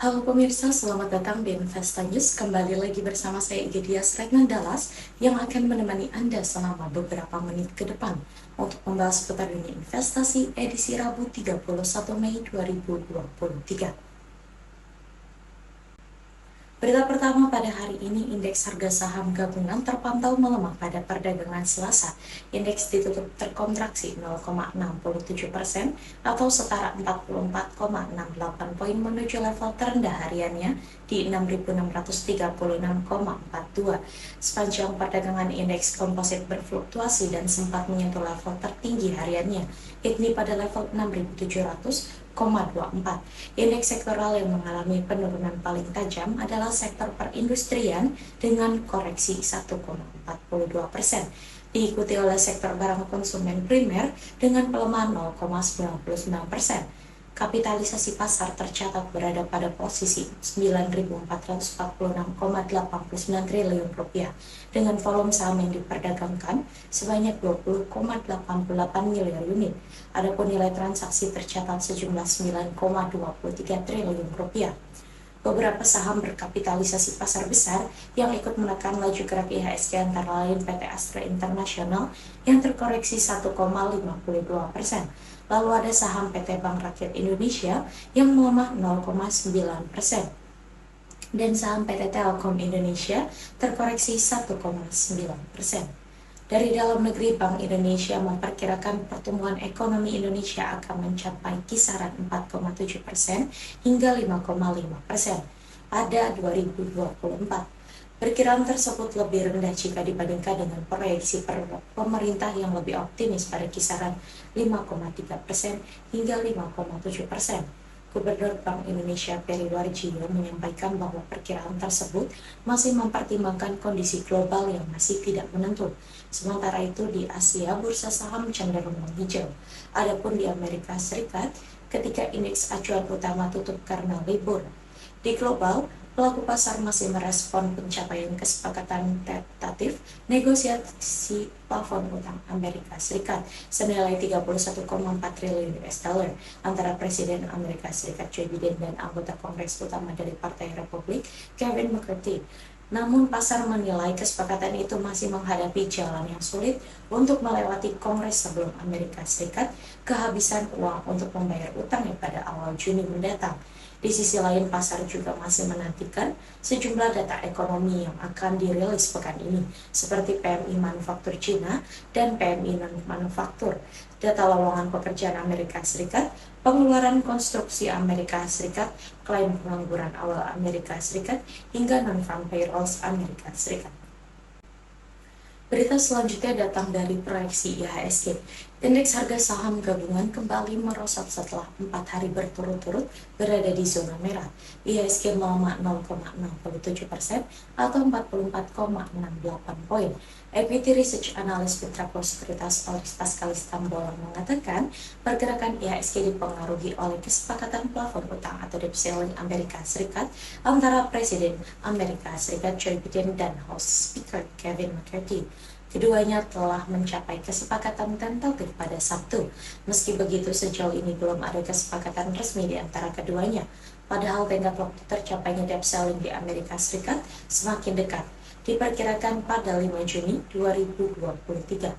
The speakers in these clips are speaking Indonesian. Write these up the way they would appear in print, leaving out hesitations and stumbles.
Halo pemirsa, selamat datang di Investa News. Kembali lagi bersama saya Gedia Sretna Dallas yang akan menemani Anda selama beberapa menit ke depan untuk membahas seputar dunia investasi edisi Rabu 31 Mei 2023. Berita pertama pada hari ini, indeks harga saham gabungan terpantau melemah pada perdagangan Selasa. Indeks ditutup terkontraksi 0,67% atau setara 44,68 poin menuju level terendah hariannya di 6.636,42. Sepanjang perdagangan indeks komposit berfluktuasi dan sempat menyentuh level tertinggi hariannya, yakni pada level 6.700,24. Indeks sektoral yang mengalami penurunan paling tajam adalah sektor perindustrian dengan koreksi 1,42%, diikuti oleh sektor barang konsumen primer dengan pelemahan 0,99%. Kapitalisasi pasar tercatat berada pada posisi 9.446,89 triliun rupiah dengan volume saham yang diperdagangkan sebanyak 20,88 miliar unit. Adapun nilai transaksi tercatat sejumlah 9,23 triliun rupiah. Beberapa saham berkapitalisasi pasar besar yang ikut menekan laju gerak IHSG antara lain PT Astra International yang terkoreksi 1,52%. Lalu ada saham PT Bank Rakyat Indonesia yang melemah 0,9%. Dan saham PT Telkom Indonesia terkoreksi 1,9%. Dari dalam negeri, Bank Indonesia memperkirakan pertumbuhan ekonomi Indonesia akan mencapai kisaran 4,7% hingga 5,5% pada 2024. Perkiraan tersebut lebih rendah jika dibandingkan dengan proyeksi pemerintah yang lebih optimis pada kisaran 5,3% hingga 5,7%. Gubernur Bank Indonesia Peri Warjio menyampaikan bahwa perkiraan tersebut masih mempertimbangkan kondisi global yang masih tidak menentu. Sementara itu di Asia, bursa saham cenderung menghijau. Adapun di Amerika Serikat, ketika indeks acuan utama tutup karena libur. Di global, pelaku pasar masih merespon pencapaian kesepakatan tentatif negosiasi plafon utang Amerika Serikat senilai 31,4 triliun US dollar antara Presiden Amerika Serikat Joe Biden dan anggota Kongres utama dari Partai Republik Kevin McCarthy. Namun pasar menilai kesepakatan itu masih menghadapi jalan yang sulit untuk melewati Kongres sebelum Amerika Serikat kehabisan uang untuk membayar utangnya pada awal Juni mendatang. Di sisi lain, pasar juga masih menantikan sejumlah data ekonomi yang akan dirilis pekan ini, seperti PMI manufaktur Cina dan PMI non-manufaktur, data lowongan pekerjaan Amerika Serikat, pengeluaran konstruksi Amerika Serikat, klaim pengangguran awal Amerika Serikat, hingga non-farm payrolls Amerika Serikat. Berita selanjutnya datang dari proyeksi IHSG. Indeks harga saham gabungan kembali merosot setelah 4 hari berturut-turut berada di zona merah. IHSG melemah 0,67% atau 44,68 poin. Equity Research Analyst Putra Sekuritas Alex Pascalis Tambolan mengatakan pergerakan IHSG dipengaruhi oleh kesepakatan plafon utang atau debt ceiling Amerika Serikat antara Presiden Amerika Serikat Joe Biden dan House Speaker Kevin McCarthy. Keduanya telah mencapai kesepakatan tentatif pada Sabtu. Meski begitu, sejauh ini belum ada kesepakatan resmi di antara keduanya. Padahal tenggat waktu tercapainya debt ceiling di Amerika Serikat semakin dekat, diperkirakan pada 5 Juni 2023.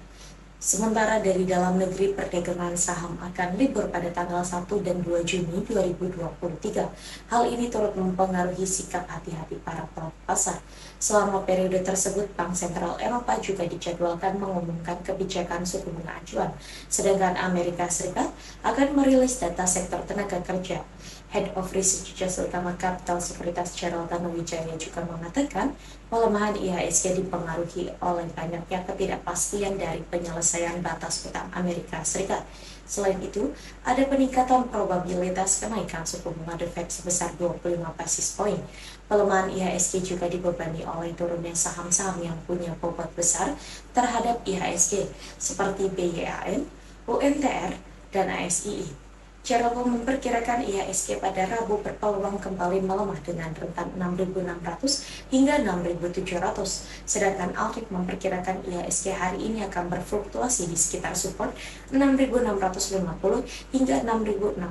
Sementara dari dalam negeri, perdagangan saham akan libur pada tanggal 1 dan 2 Juni 2023. Hal ini turut mempengaruhi sikap hati-hati para pelaku pasar. Selama periode tersebut, Bank Sentral Eropa juga dijadwalkan mengumumkan kebijakan suku bunga acuan. Sedangkan Amerika Serikat akan merilis data sektor tenaga kerja. Head of Research Jasa Utama Capital Sekuritas Gerald Tanuwijaya juga mengatakan pelemahan IHSG dipengaruhi oleh banyaknya ketidakpastian dari penyelesaian batas utang Amerika Serikat. Selain itu, ada peningkatan probabilitas kenaikan suku bunga The Fed sebesar 25 basis point. Pelemahan IHSG juga dibebani oleh turunnya saham-saham yang punya bobot besar terhadap IHSG seperti BYAN, UNTR, dan ASII. Jerome memperkirakan IHSG pada Rabu berpeluang kembali melemah dengan rentan 6.600 hingga 6.700, sedangkan Alrik memperkirakan IHSG hari ini akan berfluktuasi di sekitar support 6.650 hingga 6.660.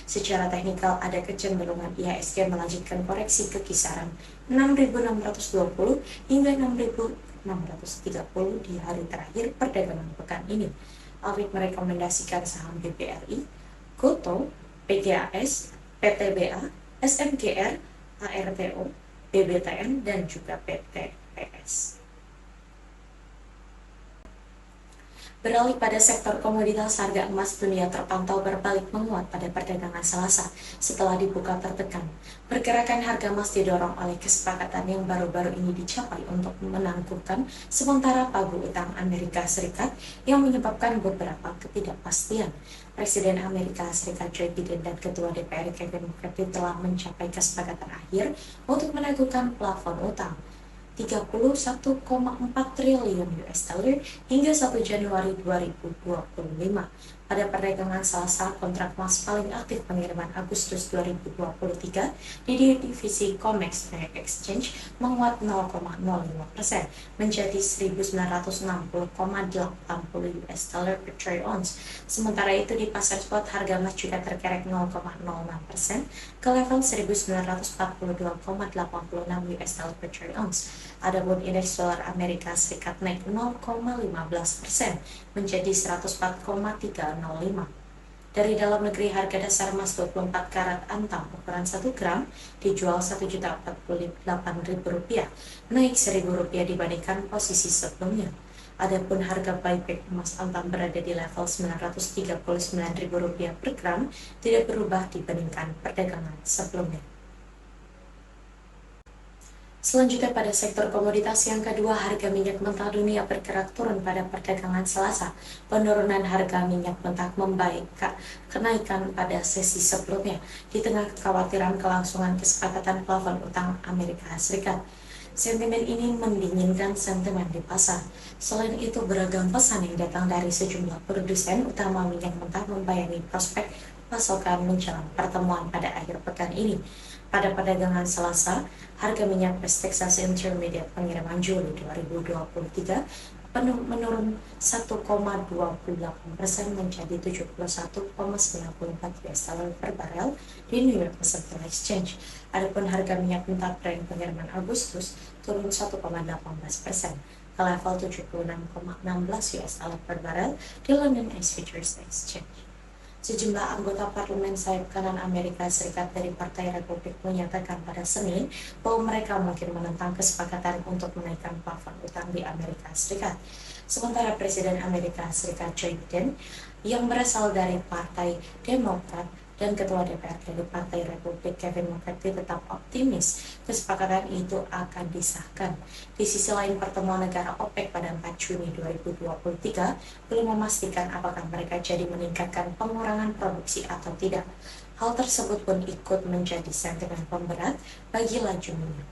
Secara teknikal, ada kecenderungan IHSG melanjutkan koreksi ke kisaran 6.620 hingga 6.630 di hari terakhir perdagangan pekan ini. Alvin merekomendasikan saham BBRI, Gotoh, PGAS, PTBA, SMGR, ARTO, BBTN, dan juga PTPS. Beralih pada sektor komoditas, harga emas dunia terpantau berbalik menguat pada perdagangan Selasa setelah dibuka tertekan. Pergerakan harga emas didorong oleh kesepakatan yang baru-baru ini dicapai untuk menangguhkan sementara pagu utang Amerika Serikat yang menyebabkan beberapa ketidakpastian. Presiden Amerika Serikat Joe Biden dan Ketua DPR Kevin McCarthy telah mencapai kesepakatan akhir untuk menangguhkan plafon utang 31,4 triliun US dollar hingga 1 Januari 2025. Pada perdagangan Selasa, kontrak emas paling aktif pengiriman Agustus 2023 di divisi COMEX Direct Exchange menguat 0,05% menjadi 1.960,80 US dollar per troy ounce. Sementara itu di pasar spot harga emas juga terkerek 0,06% ke level 1.942,86 US dollar per troy ounce. Adapun indeks dolar Amerika Serikat naik 0,15% menjadi 104,305. Dari dalam negeri, harga dasar emas 24 karat antam ukuran 1 gram dijual Rp1.048.000, naik Rp1.000 dibandingkan posisi sebelumnya. Adapun harga buyback emas antam berada di level Rp939.000 per gram, tidak berubah dibandingkan perdagangan sebelumnya. Selanjutnya pada sektor komoditas yang kedua, harga minyak mentah dunia bergerak turun pada perdagangan Selasa. Penurunan harga minyak mentah membaik kenaikan pada sesi sebelumnya di tengah kekhawatiran kelangsungan kesepakatan plafon utang Amerika Serikat. Sentimen ini mendinginkan sentimen di pasar. Selain itu, beragam pesan yang datang dari sejumlah produsen utama minyak mentah membayangi prospek pasokan menjelang pertemuan pada akhir pekan ini. Pada perdagangan Selasa, harga minyak West Texas Intermediate pengiriman Juli 2023 menurun 1,28% menjadi 71,94 US dollar per barel di New York Central Exchange. Adapun harga minyak mentah Brent pengiriman Agustus turun 1,18% ke level 76,16 US dollar per barel di London Futures Exchange. Sejumlah anggota parlemen sayap kanan Amerika Serikat dari Partai Republik menyatakan pada Senin bahwa mereka mungkin menentang kesepakatan untuk menaikkan plafon utang di Amerika Serikat. Sementara Presiden Amerika Serikat Joe Biden yang berasal dari Partai Demokrat dan Ketua DPR dari Partai Republik Kevin McCarthy tetap optimis kesepakatan itu akan disahkan. Di sisi lain, pertemuan negara OPEC pada 4 Juni 2023 belum memastikan apakah mereka jadi meningkatkan pengurangan produksi atau tidak. Hal tersebut pun ikut menjadi sentimen pemberat bagi laju minyak.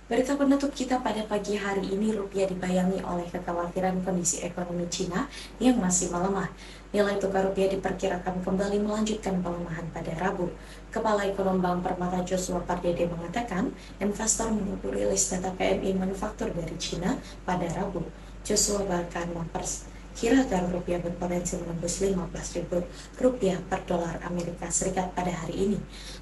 Berita penutup kita pada pagi hari ini, rupiah dibayangi oleh kekhawatiran kondisi ekonomi Cina yang masih melemah. Nilai tukar rupiah diperkirakan kembali melanjutkan pelemahan pada Rabu. Kepala Ekonom Bank Permata Joshua Pardede mengatakan, investor menunggu rilis data PMI manufaktur dari Cina pada Rabu. Joshua bahkan memperkirakan rupiah berpotensi menembus Rp15.000 per dolar Amerika Serikat pada hari ini,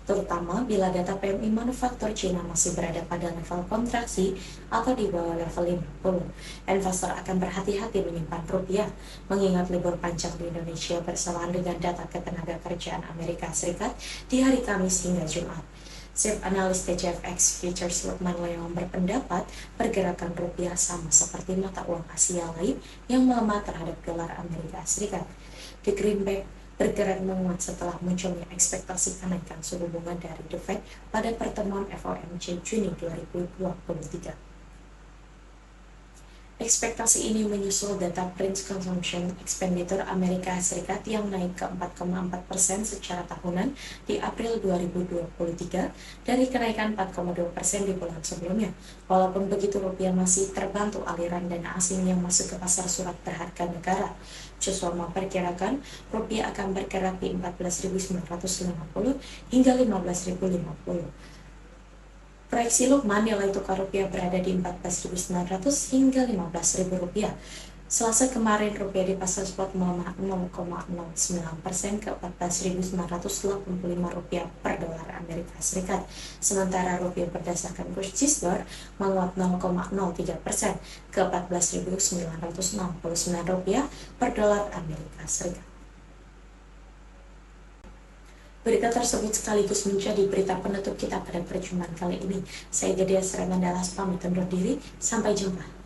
terutama bila data PMI manufaktur Cina masih berada pada level kontraksi atau di bawah level 50. Investor akan berhati-hati menyimpan rupiah, mengingat libur panjang di Indonesia bersamaan dengan data ketenagakerjaan Amerika Serikat di hari Kamis hingga Jumat. Chief Analis TJFX Futures Lukman Leong berpendapat pergerakan rupiah sama seperti mata uang Asia lain yang melemah terhadap dolar Amerika Serikat. The Greenback bergerak menguat setelah munculnya ekspektasi kenaikan suku bunga dari The Fed pada pertemuan FOMC Juni 2023. Ekspektasi ini menyusul data Prince Consumption Expenditure Amerika Serikat yang naik ke 4,4% secara tahunan di April 2023 dari kenaikan 4,2% di bulan sebelumnya. Walaupun begitu, rupiah masih terbantu aliran dana asing yang masuk ke pasar surat berharga negara. Joshua memperkirakan rupiah akan bergerak di 14.950 hingga 15.050. Proyeksi Lukman nilai tukar rupiah berada di 14.900 hingga 15.000 rupiah. Selasa kemarin rupiah di pasar spot melemah 0,09% ke 14.985 rupiah per dolar Amerika Serikat. Sementara rupiah berdasarkan kurs Cisdor menguat 0,03% ke 14.969 rupiah per dolar Amerika Serikat. Berita tersebut sekaligus menjadi berita penutup kita pada perjumpaan kali ini. Saya Gedia Sremandalas pamit undur diri, sampai jumpa.